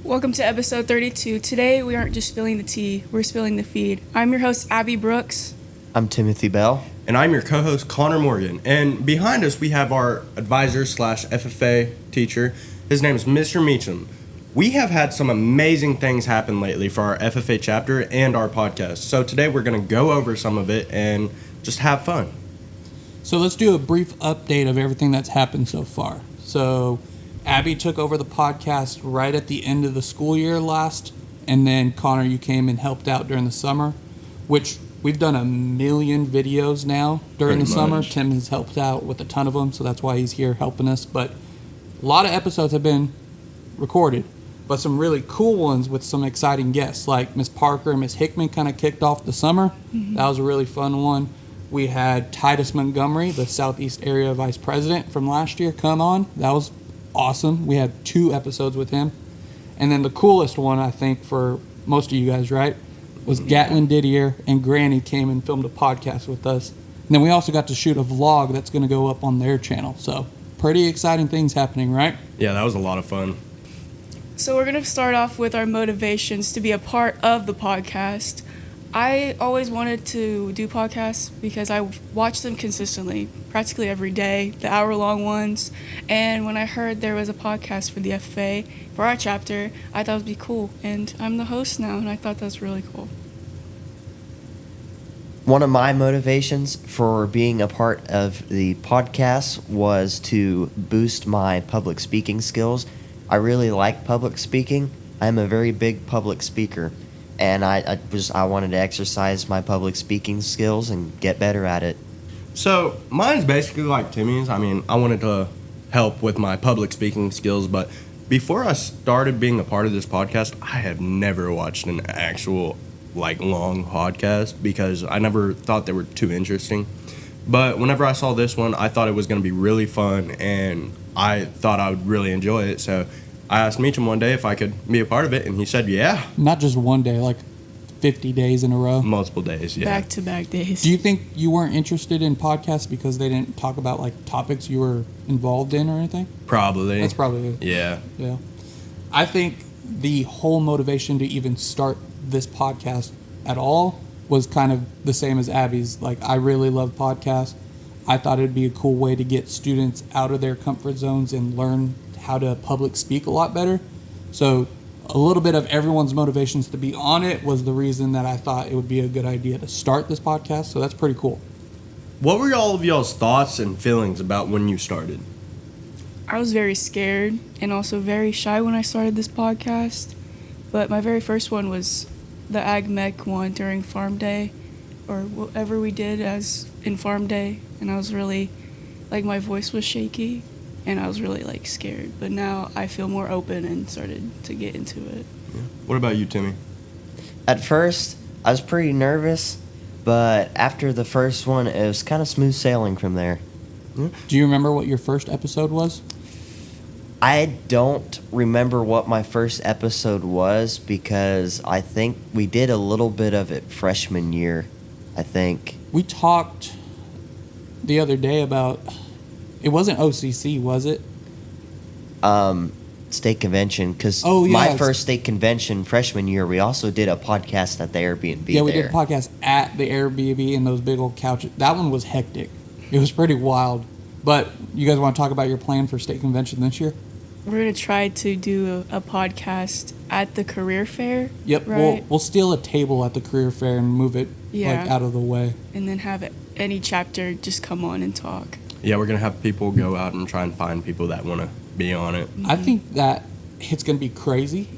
Welcome to episode 32. Today we aren't just spilling the tea, we're spilling the feed. I'm your host, Abby Brooks. I'm Timothy Bell. And I'm your co-host, Connor Morgan. And behind us, we have our advisor / FFA teacher. His name is Mr. Meacham. We have had some amazing things happen lately for our FFA chapter and our podcast. So today we're going to go over some of it and just have fun. So let's do a brief update of everything that's happened so far. So Abby took over the podcast right at the end of the school year last, and then Connor, you came and helped out during the summer, which we've done 1 million videos now during the summer. Tim has helped out with a ton of them, so that's why he's here helping us. But a lot of episodes have been recorded, but some really cool ones with some exciting guests, like Miss Parker and Miss Hickman kind of kicked off the summer. Mm-hmm. That was a really fun one. We had Titus Montgomery, the Southeast Area Vice President from last year, come on. That was awesome. We had 2 episodes with him. And then the coolest one, I think, for most of you guys, right, was Gatlin Didier and Granny came and filmed a podcast with us. And then we also got to shoot a vlog that's going to go up on their channel. So pretty exciting things happening, right? Yeah, that was a lot of fun. So we're going to start off with our motivations to be a part of the podcast. I always wanted to do podcasts because I watch them consistently, practically every day, the hour-long ones. And when I heard there was a podcast for the FFA, for our chapter, I thought it would be cool. And I'm the host now, and I thought that's really cool. One of my motivations for being a part of the podcast was to boost my public speaking skills. I really like public speaking. I'm a very big public speaker. And I wanted to exercise my public speaking skills and get better at it. So mine's basically like Timmy's. I mean, I wanted to help with my public speaking skills, but before I started being a part of this podcast, I have never watched an actual long podcast because I never thought they were too interesting. But whenever I saw this one, I thought it was going to be really fun, and I thought I would really enjoy it. So I asked Meacham one day if I could be a part of it, and he said, yeah. Not just one day, like 50 days in a row. Multiple days, yeah. Back-to-back days. Do you think you weren't interested in podcasts because they didn't talk about topics you were involved in or anything? Probably. That's probably it. Yeah. Yeah. I think the whole motivation to even start this podcast at all was kind of the same as Abby's. I really love podcasts. I thought it'd be a cool way to get students out of their comfort zones and learn how to public speak a lot better. So a little bit of everyone's motivations to be on it was the reason that I thought it would be a good idea to start this podcast. So that's pretty cool. What were all of y'all's thoughts and feelings about when you started? I was very scared and also very shy when I started this podcast. But my very first one was the Ag Mech one during Farm Day, or whatever we did as in Farm Day. And I was really, my voice was shaky. And I was really scared, but now I feel more open and started to get into it. Yeah. What about you, Timmy? At first, I was pretty nervous, but after the first one, it was kind of smooth sailing from there. Yeah. Do you remember what your first episode was? I don't remember what my first episode was because I think we did a little bit of it freshman year, I think. We talked the other day about... It wasn't OCC, was it? State convention, because my first state convention freshman year, we also did a podcast at the Airbnb. Yeah, we did a podcast at the Airbnb in those big old couches. That one was hectic. It was pretty wild. But you guys want to talk about your plan for state convention this year? We're going to try to do a podcast at the career fair. Yep, right? we'll steal a table at the career fair and move it out of the way. And then have any chapter just come on and talk. Yeah, we're going to have people go out and try and find people that want to be on it. I think that it's going to be crazy.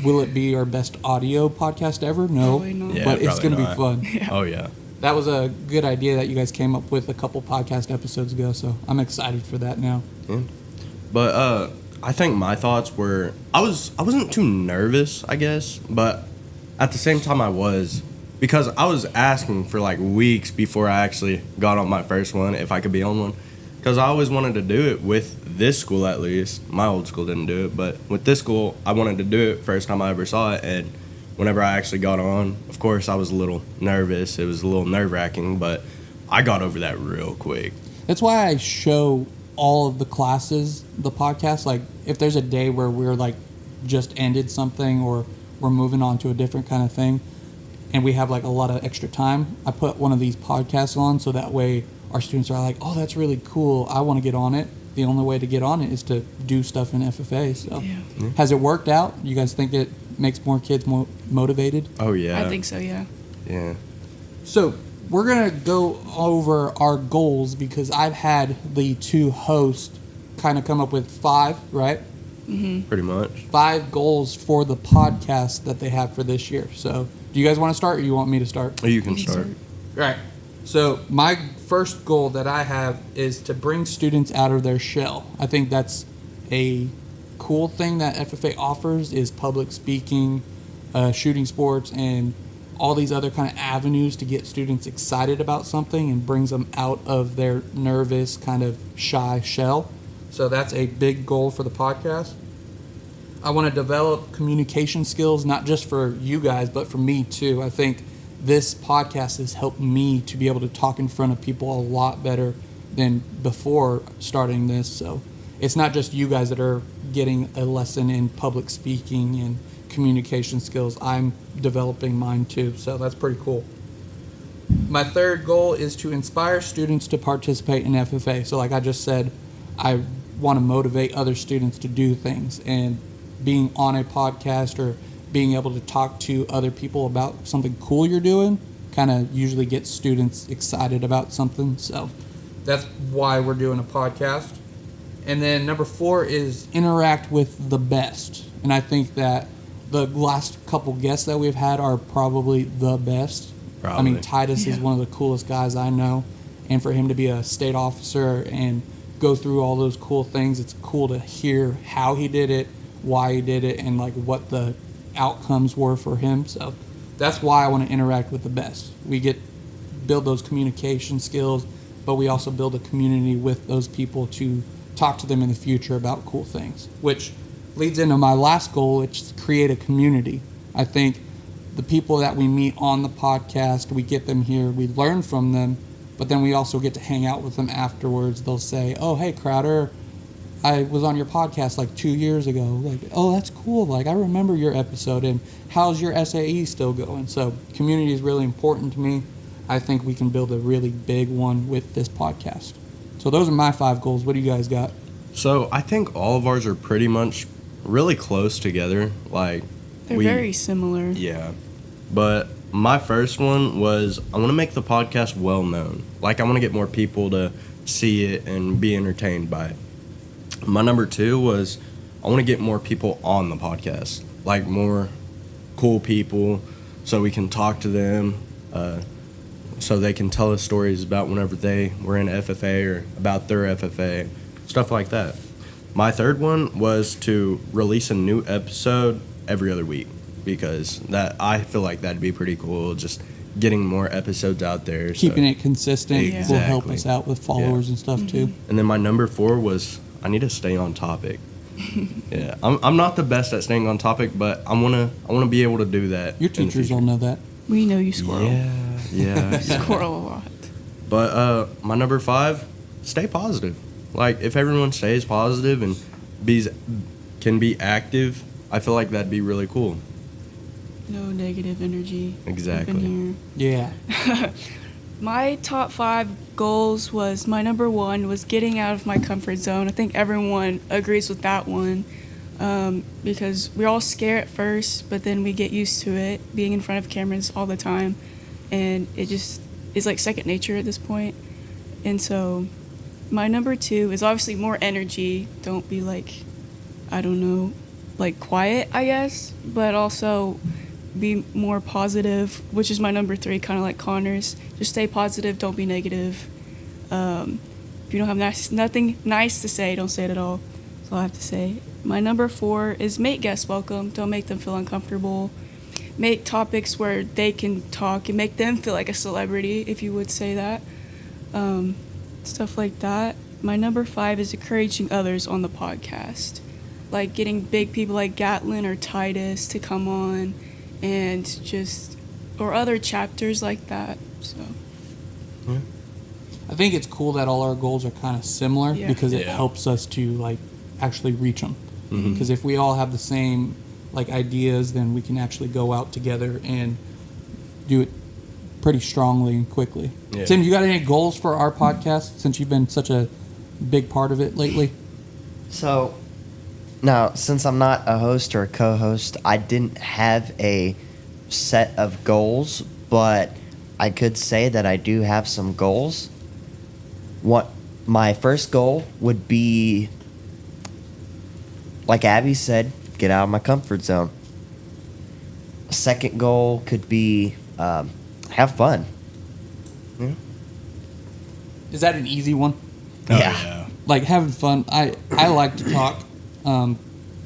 Will it be our best audio podcast ever? No. Probably not. Yeah, but it's going to be not. fun. Yeah. Oh, yeah. That was a good idea that you guys came up with a couple podcast episodes ago, so I'm excited for that now. Yeah. But I think my thoughts were, I wasn't too nervous, I guess, but at the same time I was, because I was asking for weeks before I actually got on my first one, if I could be on one. Because I always wanted to do it with this school, at least. My old school didn't do it, but with this school, I wanted to do it first time I ever saw it. And whenever I actually got on, of course, I was a little nervous. It was a little nerve-wracking, but I got over that real quick. That's why I show all of the classes the podcast. If there's a day where we're just ended something or we're moving on to a different kind of thing and we have like a lot of extra time, I put one of these podcasts on so that way our students are like, oh, that's really cool. I want to get on it. The only way to get on it is to do stuff in FFA. So has it worked out? You guys think it makes more kids more motivated? Oh, yeah. I think so, yeah. Yeah. So we're going to go over our goals because I've had the two hosts kind of come up with 5, right? Pretty much. 5 goals for the podcast that they have for this year. So do you guys want to start or you want me to start? Oh, you can start. Right. So my first goal that I have is to bring students out of their shell. I think that's a cool thing that FFA offers is public speaking, shooting sports, and all these other kind of avenues to get students excited about something and brings them out of their nervous, kind of shy shell. So that's a big goal for the podcast. I want to develop communication skills, not just for you guys, but for me too. I think this podcast has helped me to be able to talk in front of people a lot better than before starting this. So it's not just you guys that are getting a lesson in public speaking and communication skills. I'm developing mine too. So that's pretty cool. My third goal is to inspire students to participate in FFA. So like I just said, I want to motivate other students to do things, and being on a podcast or being able to talk to other people about something cool you're doing kind of usually gets students excited about something. So that's why we're doing a podcast. And then number 4 is interact with the best. And I think that the last couple guests that we've had are probably the best. Probably. I mean, Titus is one of the coolest guys I know. And for him to be a state officer and go through all those cool things, it's cool to hear how he did it, why he did it, and like what the outcomes were for him. So that's why I want to interact with the best. We build those communication skills, but we also build a community with those people to talk to them in the future about cool things, which leads into my last goal, which is to create a community. I think the people that we meet on the podcast, we get them here, we learn from them, but then we also get to hang out with them afterwards. They'll say, oh, hey, Crowder, I was on your podcast like 2 years ago. Like, oh, that's cool. Like, I remember your episode. And how's your SAE still going? So community is really important to me. I think we can build a really big one with this podcast. So those are my 5 goals. What do you guys got? So I think all of ours are pretty much really close together. Like They're very similar. Yeah. But my first one was I want to make the podcast well known. Like I want to get more people to see it and be entertained by it. My number 2 was I want to get more people on the podcast, like more cool people, so we can talk to them, so they can tell us stories about whenever they were in FFA or about their FFA, stuff like that. My third one was to release a new episode every other week, because that I feel like that'd be pretty cool, just getting more episodes out there. Keeping it consistent Exactly. will help us out with followers and stuff too. And then my number 4 was I need to stay on topic. Yeah, I'm not the best at staying on topic, but I wanna be able to do that. Your teachers will know that. We know you squirrel. Yeah. Squirrel a lot. But my number 5, stay positive. Like if everyone stays positive and can be active, I feel like that'd be really cool. No negative energy. Exactly. Up in Yeah. here. My top 5 goals was, my number 1 was getting out of my comfort zone. I think everyone agrees with that one, because we're all scared at first, but then we get used to it, being in front of cameras all the time, and it just is like second nature at this point. And so my number 2 is obviously more energy. Don't be like, I don't know, like quiet, I guess, but also be more positive, which is my number 3, kind of like Connor's. Just stay positive, don't be negative. If you don't have nothing nice to say, don't say it at all. That's all I have to say. My number 4 is make guests welcome. Don't make them feel uncomfortable. Make topics where they can talk and make them feel like a celebrity, if you would say that. Stuff like that. My number 5 is encouraging others on the podcast. Like getting big people like Gatlin or Titus to come on, and just, or other chapters like that. So I think it's cool that all our goals are kind of similar because it helps us to like actually reach them. Because if we all have the same like ideas, then we can actually go out together and do it pretty strongly and quickly. Yeah. Tim, you got any goals for our podcast since you've been such a big part of it lately? So, now, since I'm not a host or a co-host, I didn't have a set of goals, but I could say that I do have some goals. What my first goal would be, like Abby said, get out of my comfort zone. Second goal could be have fun. Yeah. Is that an easy one? Oh, Yeah. Like having fun. I like to talk,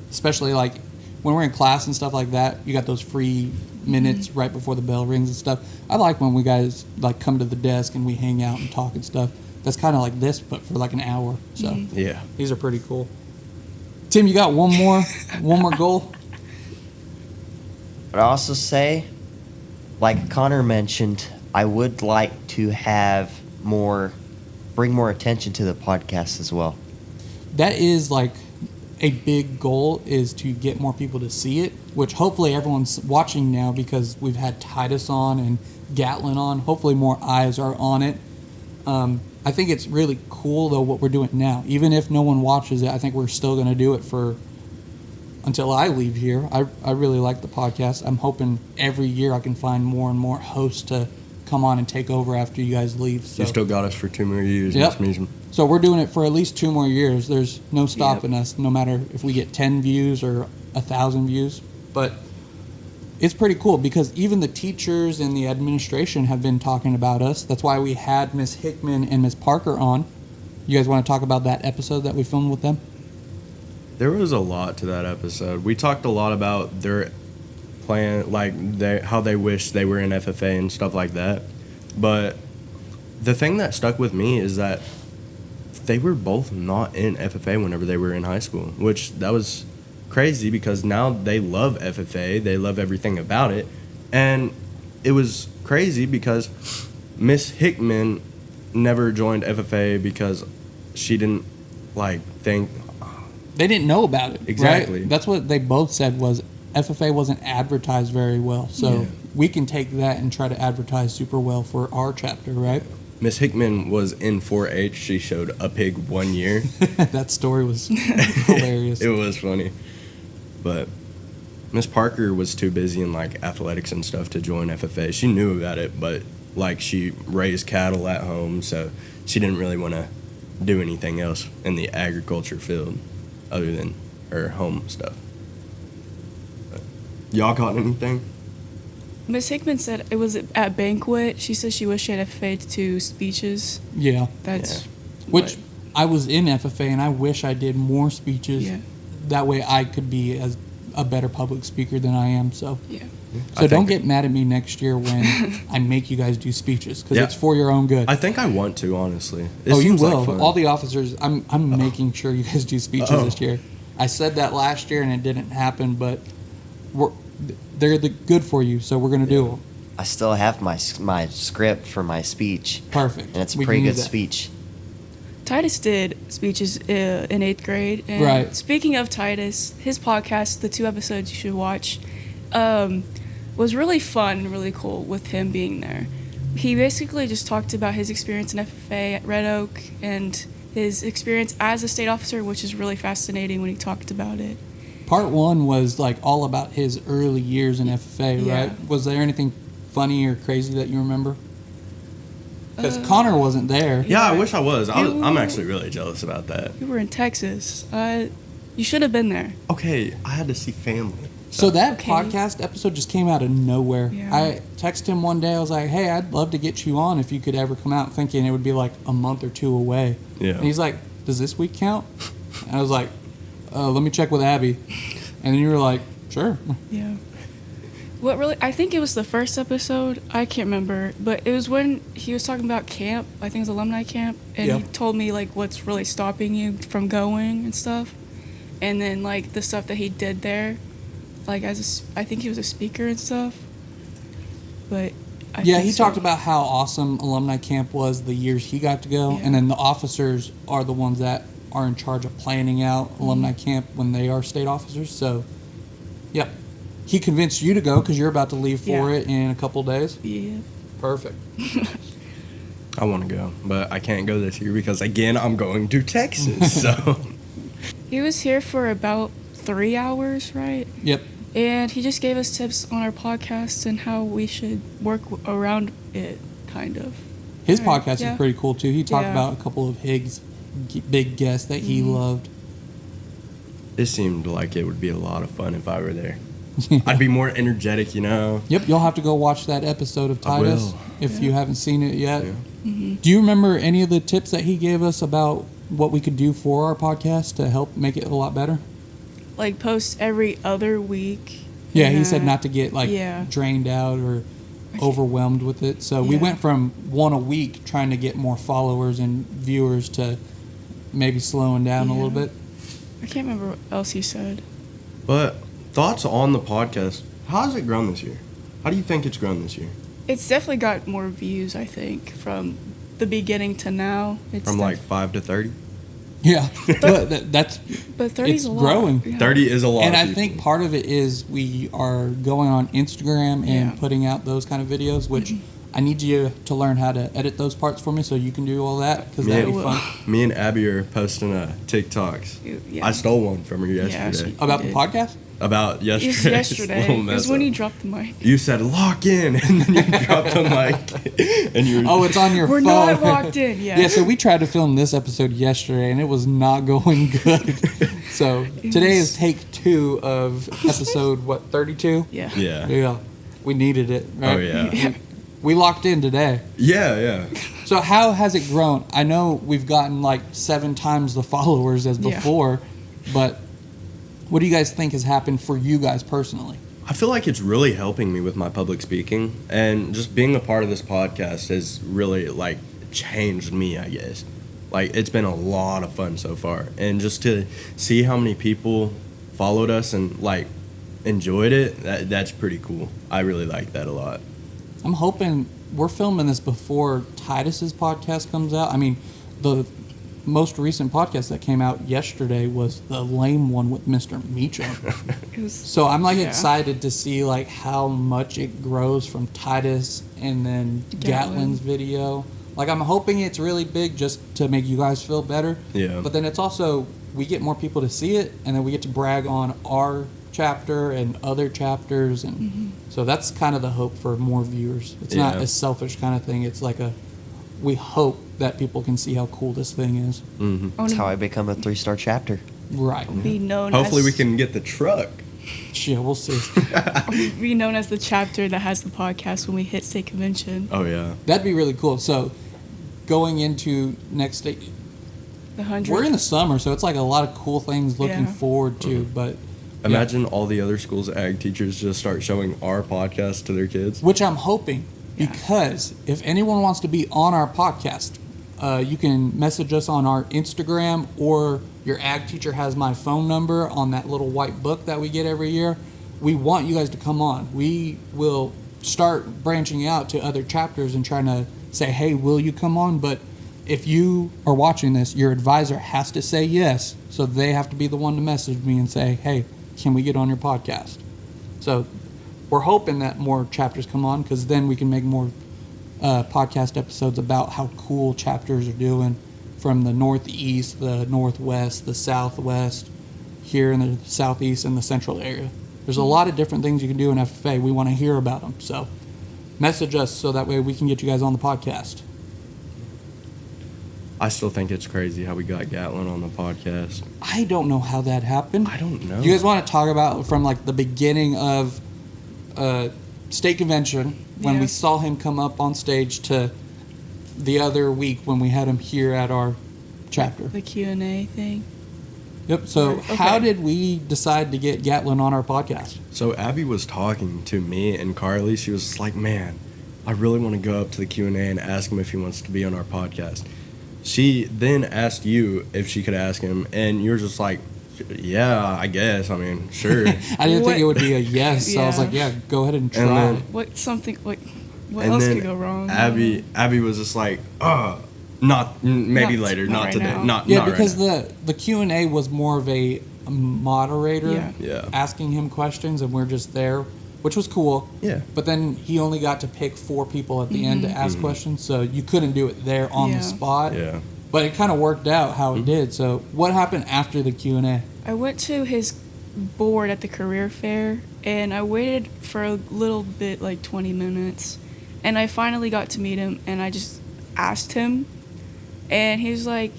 especially like when we're in class and stuff like that. You got those free minutes right before the bell rings and stuff. I like when we guys like come to the desk and we hang out and talk and stuff. That's kind of like this, but for like an hour. So Yeah. these are pretty cool. Tim, you got one more goal? But I also say, like Connor mentioned, I would like to have bring more attention to the podcast as well. That is like a big goal, is to get more people to see it, which hopefully everyone's watching now because we've had Titus on and Gatlin on. Hopefully more eyes are on it. I think it's really cool though what we're doing now. Even if no one watches it, I think we're still going to do it until I leave here. I really like the podcast. I'm hoping every year I can find more and more hosts to come on and take over after you guys leave. So. You still got us for 2 more years, Yep. Miss Meacham. So we're doing it for at least 2 more years. There's no stopping us, no matter if we get 10 views or 1,000 views. But it's pretty cool because even the teachers and the administration have been talking about us. That's why we had Miss Hickman and Miss Parker on. You guys want to talk about that episode that we filmed with them? There was a lot to that episode. We talked a lot about their plan, like how they wish they were in FFA and stuff like that. But the thing that stuck with me is that they were both not in FFA whenever they were in high school, which that was crazy because now they love FFA. They love everything about it. And it was crazy because Miss Hickman never joined FFA because she didn't think. They didn't know about it. Exactly. Right? That's what they both said was FFA wasn't advertised very well. So we can take that and try to advertise super well for our chapter, right? Miss Hickman was in 4-H. She showed a pig 1 year. That story was hilarious. It was funny. But Miss Parker was too busy in athletics and stuff to join FFA. She knew about it, but she raised cattle at home, so she didn't really want to do anything else in the agriculture field other than her home stuff. But y'all got anything? Miss Hickman said it was at banquet. She said she wished she had FFA to do speeches. Yeah. That's Which I was in FFA and I wish I did more speeches. Yeah. That way I could be as a better public speaker than I am. So Yeah. So don't get mad at me next year when I make you guys do speeches because it's for your own good. I think I want to, honestly. It You seems like will. fun. All the officers, I'm making sure you guys do speeches this year. I said that last year and it didn't happen, but they're good for you, so we're going to do them. I still have my script for my speech. Perfect. And it's a We pretty can use good that. speech. Titus did speeches in 8th grade. And Right. Speaking of Titus, his podcast, the 2 episodes you should watch, was really fun and really cool with him being there. He basically just talked about his experience in FFA at Red Oak and his experience as a state officer, which is really fascinating when he talked about it. Part 1 was all about his early years in FFA, Yeah. right? Was there anything funny or crazy that you remember? Because Connor wasn't there. Yeah, I wish I was. You- I'm actually really jealous about that. You were in Texas. You should have been there. Okay, I had to see family. So that Okay. podcast episode just came out of nowhere. Yeah. I texted him one day. I was like, hey, I'd love to get you on if you could ever come out, thinking it would be a month or 2 away. Yeah. And he's like, does this week count? And I was like, let me check with Abby. And then you were like, sure. Yeah. I think it was the first episode. I can't remember. But it was when he was talking about camp. I think it was alumni camp. And Yeah. he told me, what's really stopping you from going and stuff. And then, the stuff that he did there. I think he was a speaker and stuff. But He talked about how awesome alumni camp was the years he got to go. Yeah. And then the officers are the ones that are in charge of planning out alumni camp when they are state officers. So, yeah. He convinced you to go because you're about to leave for it in a couple days. Yeah. Perfect. I want to go, but I can't go this year because, again, I'm going to Texas. So He was here for about 3 hours, right? Yep. And he just gave us tips on our podcast and how we should work around it, kind of. His Right, podcast yeah. is pretty cool, too. He talked Yeah. about a couple of Higgs big guests that he loved. it seemed like it would be a lot of fun if I were there. I'd be more energetic, you know. Yep, you'll have to go watch that episode of I Titus will. if you haven't seen it yet. Yeah. Do you remember any of the tips that he gave us about what we could do for our podcast to help make it a lot better? Like, post every other week. Yeah, he said not to get like Yeah. drained out or overwhelmed with it. So we Yeah. went from one a week trying to get more followers and viewers to maybe slowing down a little Yeah. bit. I can't remember what else he said. But thoughts on the podcast? How has it grown this year? How do you think it's grown this year? It's definitely got more views, I think, from the beginning to now. It's From like 5 to 30? Yeah, but that's but 30's it's a lot. growing. Yeah. 30 is a lot. and of I people. think part of it is we are going on Instagram and Yeah. putting out those kind of videos, which I need you to learn how to edit those parts for me so you can do all that because that'd be Yeah. fun. Me and Abby are posting TikToks. Yeah. I stole one from her Yeah, yesterday. she- About the did. podcast? About It was yesterday's yesterday. little It mess was when up. you dropped the mic. You said lock in, and then you dropped the mic, and you. Oh, it's on your We're phone. not locked in, yeah. Yeah, so we tried to film this episode yesterday and it was not going good. So today is take 2 of episode, 32? Yeah. Yeah. Yeah. We needed it, right? Oh yeah. Yeah. We locked in today. Yeah. So how has it grown? I know we've gotten like 7 times the followers as Yeah. before, but what do you guys think has happened for you guys personally? I feel like it's really helping me with my public speaking, and just being a part of this podcast has really like changed me, I guess. Like, it's been a lot of fun so far, and just to see how many people followed us and like enjoyed it, that's pretty cool. I really like that a lot. I'm hoping we're filming this before Titus's podcast comes out. I mean, the most recent podcast that came out yesterday was the lame one with Mr. Meacham. It was, So I'm like Yeah. excited to see like how much it grows from Titus and then Gatlin. Gatlin's video. Like I'm hoping it's really big just to make you guys feel better. Yeah. But then it's also we get more people to see it and then we get to brag on our chapter and other chapters and so that's kind of the hope for more viewers. It's not Yeah. a selfish kind of thing. It's like we hope that people can see how cool this thing is. Mm-hmm. I That's how I want become a 3-star chapter. Right. to be known Hopefully, as, we can get the truck. Yeah, we'll see. be known as the chapter that has the podcast when we hit state convention. Oh yeah. That'd be really cool. So going into next day, The 100. we're in the summer, so it's like a lot of cool things looking Yeah. forward to. But Imagine all the other schools' ag teachers just start showing our podcast to their kids. which I'm hoping, Yeah. because if anyone wants to be on our podcast, you can message us on our Instagram, or your ag teacher has my phone number on that little white book that we get every year. We want you guys to come on. We will start branching out to other chapters and trying to say, hey, will you come on? But if you are watching this, your advisor has to say yes. So they have to be the one to message me and say, hey, can we get on your podcast? So we're hoping that more chapters come on, because then we can make more podcast episodes about how cool chapters are doing from the Northeast, the Northwest, the Southwest, here in the Southeast and the Central area. There's a lot of different things you can do in FFA. We want to hear about them. So message us so that way we can get you guys on the podcast. I still think it's crazy how we got Gatlin on the podcast. I don't know how that happened. I don't know. You guys want to talk about from like the beginning of state convention when Yeah. we saw him come up on stage to the other week when we had him here at our chapter? The Q&A thing. Yep. So Okay. how did we decide to get Gatlin on our podcast? So Abby was talking to me and Carly. She was just like, "Man, I really want to go up to the Q&A and ask him if he wants to be on our podcast." She then asked you if she could ask him, and you were just like, "Yeah, I guess. I mean, sure." I didn't think What- it would be a yes. So I was Yeah. like, yeah, go ahead and try. then- What And else then could go wrong? Abby was just like, maybe Not- later, not not right today, now. not Yeah, not because right now. the Q&A was more of a moderator Yeah. asking him questions, and we're just there, which was cool. Yeah. But then he only got to pick 4 people at the end to ask questions, so you couldn't do it there on Yeah. the spot. Yeah. But it kind of worked out how it did. So what happened after the Q&A? I went to his board at the career fair, and I waited for a little bit, like 20 minutes, and I finally got to meet him, and I just asked him, and he was like,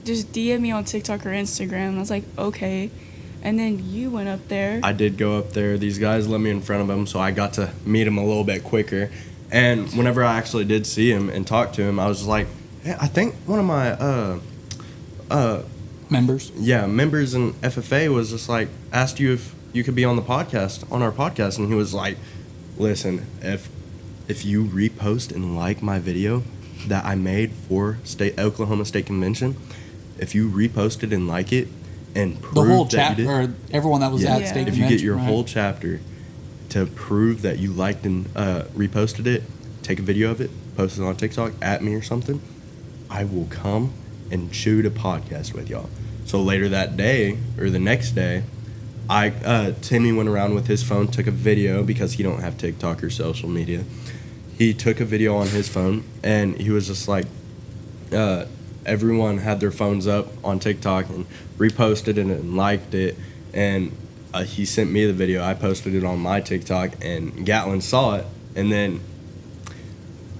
just DM me on TikTok or Instagram, and I was like, okay. And then you went up there. I did go up there. These guys let me in front of him, so I got to meet him a little bit quicker. And whenever I actually did see him and talk to him, I was just like, hey, I think one of my Members? members in FFA was just like asked you if you could be on our podcast, and he was like, listen, if you repost and like my video that I made for Oklahoma State Convention, if you repost it and like it and prove The whole that chapter, you did, or everyone that was Yeah. at Yeah. State if you get your Convention, whole right? chapter to prove that you liked and reposted it, take a video of it, post it on TikTok at me or something, I will come and shoot a podcast with y'all. So later that day or the next day, Timmy went around with his phone, took a video because he don't have TikTok or social media. He took a video on his phone, and he was just like, everyone had their phones up on TikTok and reposted it and liked it, and he sent me the video. I posted it on my TikTok, and Gatlin saw it, and then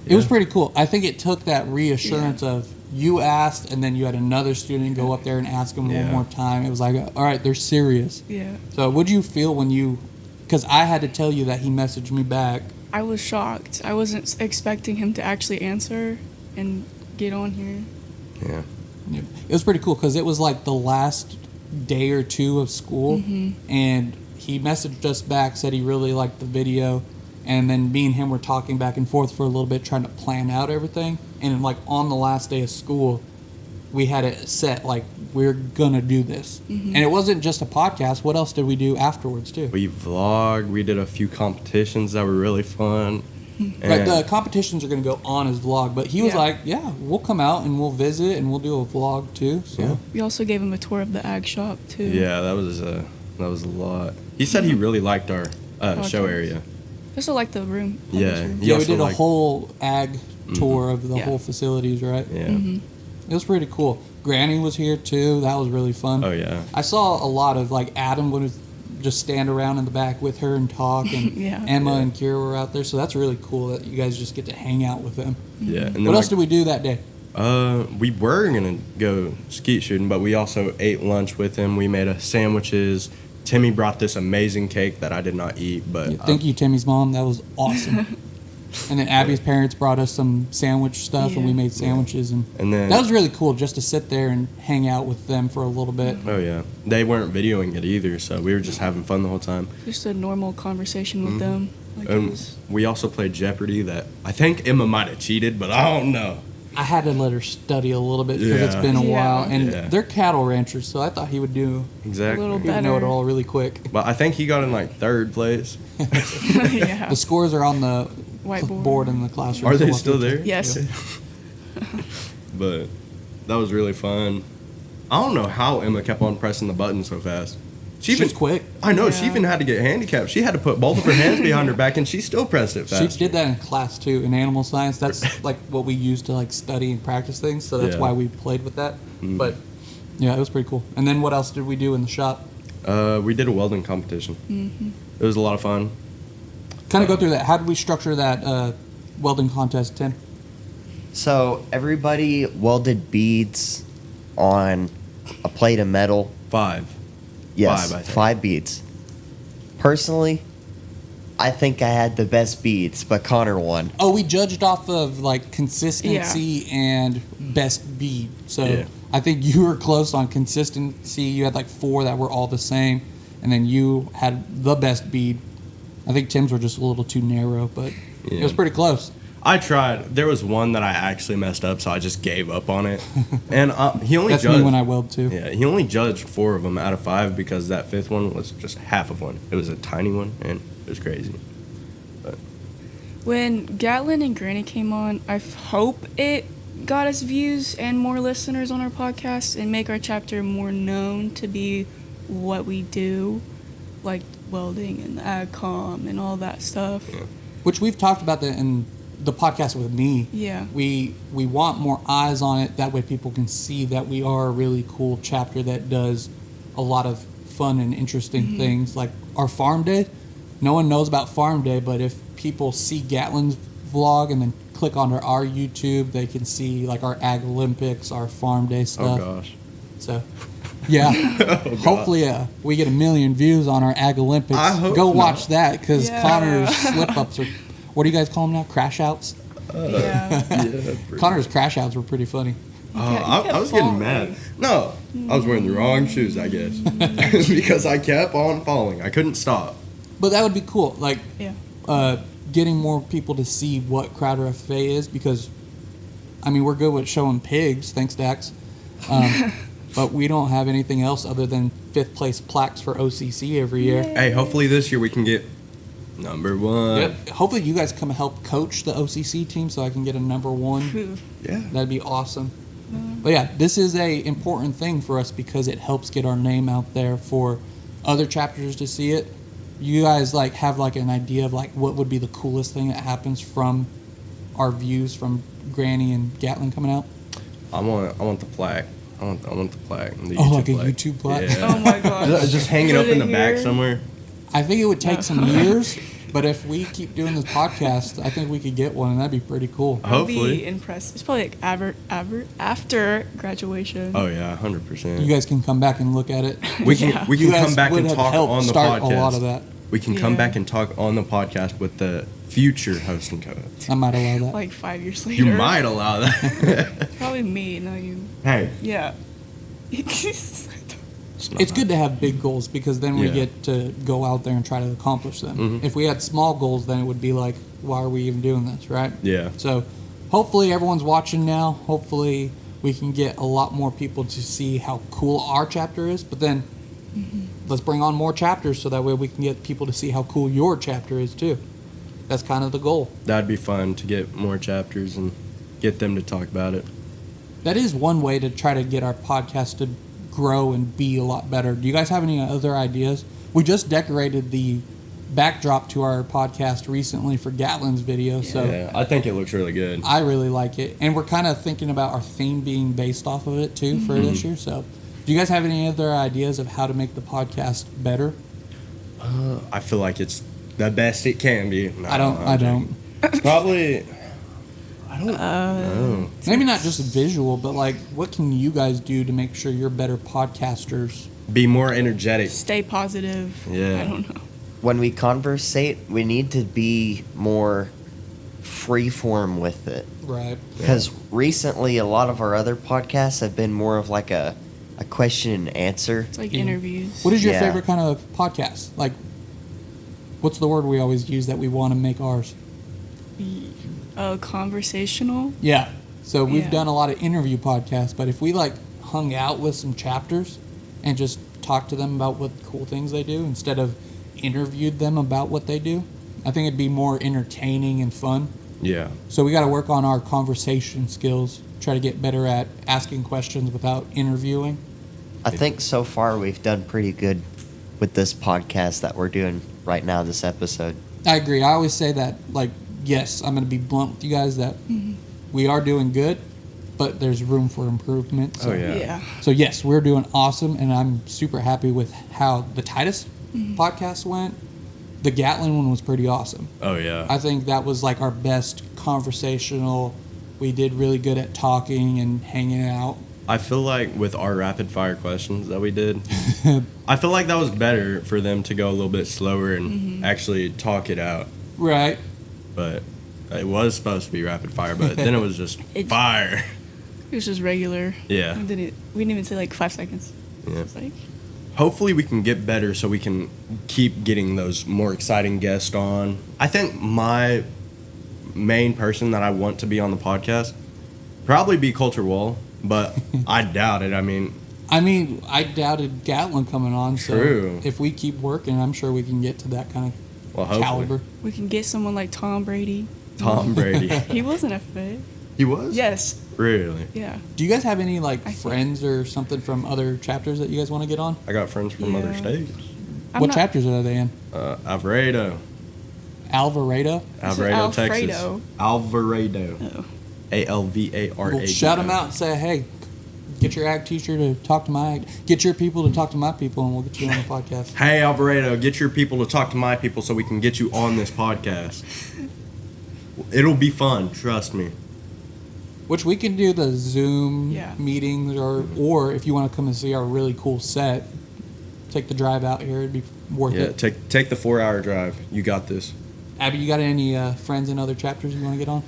It was pretty cool. I think it took that reassurance of you asked, and then you had another student go up there and ask them one Yeah. more time. It was like, all right, they're serious. Yeah. So what did you feel when you, because I had to tell you that he messaged me back. I was shocked. I wasn't expecting him to actually answer and get on here. yeah. It was pretty cool because it was like the last day or two of school, and he messaged us back, said he really liked the video, and then me and him were talking back and forth for a little bit, trying to plan out everything. And like on the last day of school, we had it set like we're gonna do this, and it wasn't just a podcast. What else did we do afterwards too? We vlogged. We did a few competitions that were really fun. Like the competitions are gonna go on his vlog, but he was Yeah. like, "Yeah, we'll come out and we'll visit and we'll do a vlog too." So. Yeah. We also gave him a tour of the ag shop, too. Yeah, that was a lot. He said he really liked our show Podcast. area. I also like the room. Yeah. Public room. He Yeah, we also did a liked- whole ag tour of the Yeah. whole facilities, right? Yeah. It was pretty cool. Granny was here too. That was really fun. Oh yeah. I saw a lot of like Adam would just stand around in the back with her and talk, and Yeah. Emma Yeah. and Kira were out there. So that's really cool that you guys just get to hang out with them. Yeah. And then What else did we do that day? we were gonna go skeet shooting, but we also ate lunch with him. We made sandwiches. Timmy brought this amazing cake that I did not eat, but Thank you, Timmy's mom. That was awesome. And then Abby's parents brought us some sandwich stuff, and we Yeah. made sandwiches, and And then that was really cool just to sit there and hang out with them for a little bit. oh yeah, they weren't videoing it either, so we were just having fun the whole time. Just a normal conversation with them. Like it And was, we also played Jeopardy. That I think Emma might have cheated, but I don't know. I had to let her study a little bit because it's Yeah. been a Yeah. while, and Yeah. they're cattle ranchers, so I thought he would do Exactly. little he would know it Better. all really quick. But I think he got in like third place. yeah. The scores are on the Whiteboard. board in the classroom. Are so they we'll have still to- there? Yes. But that was really fun. I don't know how Emma kept on pressing the button so fast. She's quick. I know. She Yeah. even had to get handicapped. She had to put both of her hands behind her back, and she still pressed it fast. She did that in class too, in animal science. That's like what we use to like study and practice things. So that's Yeah. why we played with that. But yeah, it was pretty cool. And then what else did we do in the shop? We did a welding competition. It was a lot of fun. Kind of go through that. How did we structure that welding contest, Tim? So everybody welded beads on a plate of metal. 5. Yes, 5, I think. 5 beads. Personally, I think I had the best beads, but Connor won. Oh, we judged off of like consistency and best bead. So Yeah. I think you were close on consistency. You had like 4 that were all the same, and then you had the best bead. I think Tim's were just a little too narrow, but it Yeah. was pretty close. I tried. There was one that I actually messed up, so I just gave up on it. And he only That's judged. me when I weld too. Yeah, he only judged 4 of them out of 5 because that 5th one was just half of one. It was a tiny one, and it was crazy. When Gatlin and Granny came on, I hope it got us views and more listeners on our podcast and make our chapter more known to be what we do, like welding and AgCom and all that stuff. Yeah. Which we've talked about that in the podcast with me. Yeah. We want more eyes on it. That way people can see that we are a really cool chapter that does a lot of fun and interesting things. Like our farm day. No one knows about farm day, but if people see Gatlin's vlog and then click onto our YouTube, they can see like our Ag Olympics, our farm day Oh stuff. gosh. So, yeah. God. Hopefully we get 1 million views on our Ag Olympics. I hope Go not. watch that because Yeah. Connor's slip-ups are... What do you guys call them now? Crash outs? Yeah. Yeah. Connor's crash outs were pretty funny. I was getting mad. No, I was wearing the wrong shoes, I guess, because I kept on falling. I couldn't stop. But that would be cool. Like, Yeah. getting more people to see what Crowder FFA is because, I mean, we're good with showing pigs, thanks, Dax. But we don't have anything else other than 5th place plaques for OCC every year. Hey, hopefully this year we can get number 1. Yep. Hopefully you guys come help coach the OCC team so I can get a number 1. Yeah. That'd be awesome. But yeah, this is a important thing for us because it helps get our name out there for other chapters to see it. You guys like have like an idea of like what would be the coolest thing that happens from our views from Granny and Gatlin coming out? I want the plaque. I want the plaque. The Oh, YouTube like a plaque. YouTube plaque? Yeah. Oh my gosh. Just hanging Put up in it the back here. somewhere. I think it would take some years, but if we keep doing this podcast, I think we could get one, and that'd be pretty cool. I'll be Hopefully. impressed. It's probably like after graduation. Oh yeah, 100%. You guys can come back and look at it. We can Yeah. we You can guys come back would and have talk helped on the start podcast. a lot of that. We can come Yeah. back and talk on the podcast with the future host and coach. I might allow that. Like 5 years later. You might allow that. Probably me, not you. Hey, Yeah. It's good to have big goals because then we Yeah. get to go out there and try to accomplish them. Mhm. If we had small goals, then it would be like, why are we even doing this, right? Yeah. So hopefully everyone's watching now. Hopefully we can get a lot more people to see how cool our chapter is. But then let's bring on more chapters so that way we can get people to see how cool your chapter is too. That's kind of the goal. That'd be fun to get more chapters and get them to talk about it. That is one way to try to get our podcast to grow and be a lot better. Do you guys have any other ideas? We just decorated the backdrop to our podcast recently for Gatlin's video, so Yeah, I think it looks really good. I really like it. And we're kind of thinking about our theme being based off of it too for this year. So do you guys have any other ideas of how to make the podcast better? I feel like it's the best it can be. No, I don't. I'm joking. Probably. I don't know. Maybe not just visual, but like what can you guys do to make sure you're better podcasters? Be more energetic. Stay positive. Yeah. I don't know. When we conversate, we need to be more freeform with it. Right. Because recently, a lot of our other podcasts have been more of like a question and answer. It's like Yeah. interviews. What is your Yeah. favorite kind of podcast? Like, what's the word we always use that we want to make ours? Conversational? Yeah. So we've Yeah. done a lot of interview podcasts, but if we like hung out with some chapters and just talked to them about what cool things they do instead of interviewed them about what they do, I think it'd be more entertaining and fun. Yeah. So we got to work on our conversation skills, try to get better at asking questions without interviewing. I think so far we've done pretty good with this podcast that we're doing right now, this episode. I agree. I always say that, like, yes, I'm going to be blunt with you guys that we are doing good, but there's room for improvement. So, Oh, yeah. Yeah. So, yes, we're doing awesome, and I'm super happy with how the Titus podcast went. The Gatlin one was pretty awesome. Oh yeah. I think that was, like, our best conversational. We did really good at talking and hanging out. I feel like with our rapid fire questions that we did, I feel like that was better for them to go a little bit slower and actually talk it out. Right. But it was supposed to be rapid fire, but then it was just It- fire. It was just regular. Yeah. We didn't even say like 5 seconds. Yeah. It's like, Hopefully we can get better so we can keep getting those more exciting guests on. I think my main person that I want to be on the podcast probably be Coulter Wall, but I doubt it. I mean, I doubted Gatlin coming on, so True. if we keep working, I'm sure we can get to that kind of well, hopefully. caliber. we can get someone like Tom Brady. Tom Brady. He was an FFA. He was? Yes. Really? Yeah. Do you guys have any like I think- friends or something from other chapters that you guys want to get on? I got friends from other Yeah. states. I'm What not- chapters are they in? Alvarado. Alvarado? Alvarado, Texas. Alfredo. Alvarado. Oh. Alvarado. We'll shout them out and say, hey, get your ag teacher to talk to my ag. Get your people to talk to my people, and we'll get you on the podcast. Hey, Alvarado, get your people to talk to my people so we can get you on this podcast. It'll be fun, trust me. Which we can do the Zoom Yeah. meetings, or if you want to come and see our really cool set, take the drive out here. It'd be worth Yeah, it. take the 4-hour drive. You got this. Abby, you got any friends in other chapters you want to get on?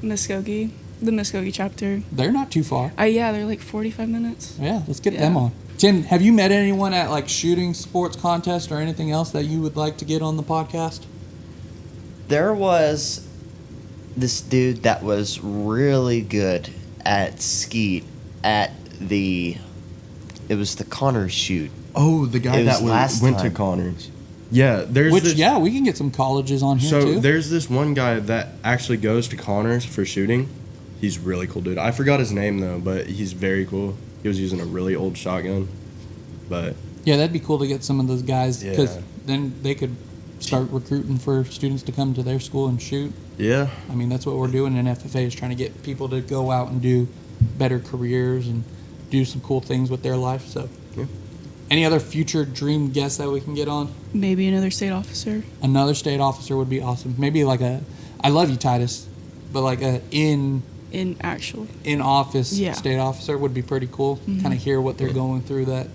Muskogee. The Muskogee chapter. They're not too far. Yeah, they're like 45 minutes. Yeah, let's get Yeah. them on. Tim, have you met anyone at like shooting sports contest or anything else that you would like to get on the podcast? There was this dude that was really good at skeet at the. It was the Conner shoot. Oh, the guy It was that last went to time. Connors. Yeah, there's Which, this, yeah, we can get some colleges on here So too. there's this one guy that actually goes to Connors for shooting. He's really cool, dude. I forgot his name though, but he's very cool. He was using a really old shotgun, but Yeah, that'd be cool to get some of those guys because Yeah. then they could start recruiting for students to come to their school and shoot. yeah, I mean, that's what we're doing in FFA is trying to get people to go out and do better careers and do some cool things with their life. So, Yeah. any other future dream guests that we can get on? Maybe another state officer. Another state officer would be awesome. Maybe like I love you, Titus, but like a in Actual. office Yeah. state officer would be pretty cool. Kind of hear what they're going through that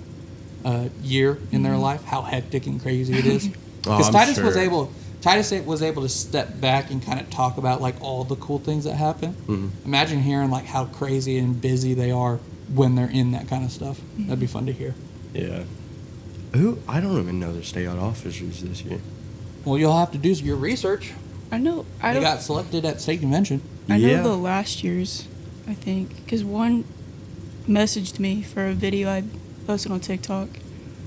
year in their life, how hectic and crazy it is. Because I'm Titus was sure. able to step back and kind of talk about like all the cool things that happen. Imagine hearing like how crazy and busy they are when they're in that kind of stuff. That'd be fun to hear. yeah. Who? I don't even know the state officers this year. Well, you'll have to do your research. I know. I They don't. got selected at state convention. I know Yeah. the last year's. I think because one messaged me for a video I posted on TikTok.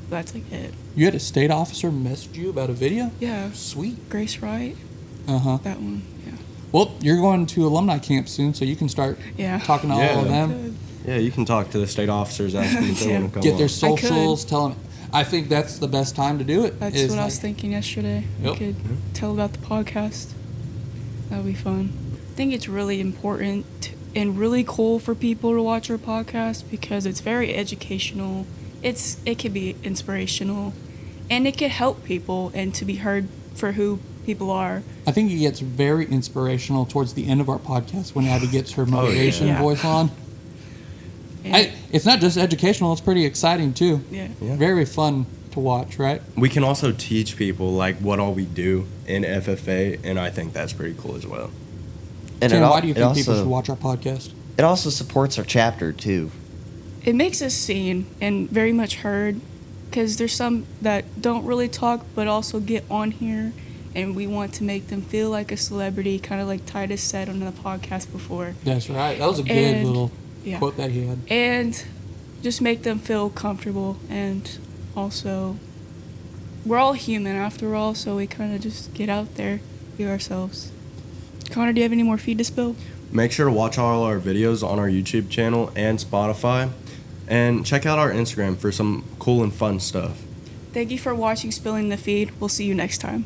That's like it. You had a state officer message you about a video? Yeah. Sweet. Grace Wright. Uh-huh. That one. Yeah. Well, you're going to alumni camp soon, so you can start Yeah. talking to all of them. Yeah, you can talk to the state officers, ask them if they Yeah. want to come Get their on. socials, tell them. I think that's the best time to do it. That's is what I was like- thinking yesterday. Yep. We could tell about the podcast. That would be fun. I think it's really important and really cool for people to watch our podcast because it's very educational. It can be inspirational, and it can help people and to be heard for who people are. I think it gets very inspirational towards the end of our podcast when Abby gets her yeah. motivation Yeah. voice on. And It's not just educational; it's pretty exciting too. yeah. Yeah. Very fun to watch, right? We can also teach people like what all we do in FFA, and I think that's pretty cool as well. And Tim, it, why do you it think people also should watch our podcast? it also supports our chapter too. It makes us seen and very much heard because there's some that don't really talk but also get on here and we want to make them feel like a celebrity, kind of like Titus said on the podcast before. That's right. That was a good And- little yeah. quote that he had. And just make them feel comfortable, and also we're all human after all, so we kind of just get out there, be ourselves. Connor, do you have any more feed to spill? Make sure to watch all our videos on our YouTube channel and Spotify, and check out our Instagram for some cool and fun stuff. Thank you for watching Spilling the Feed. We'll see you next time.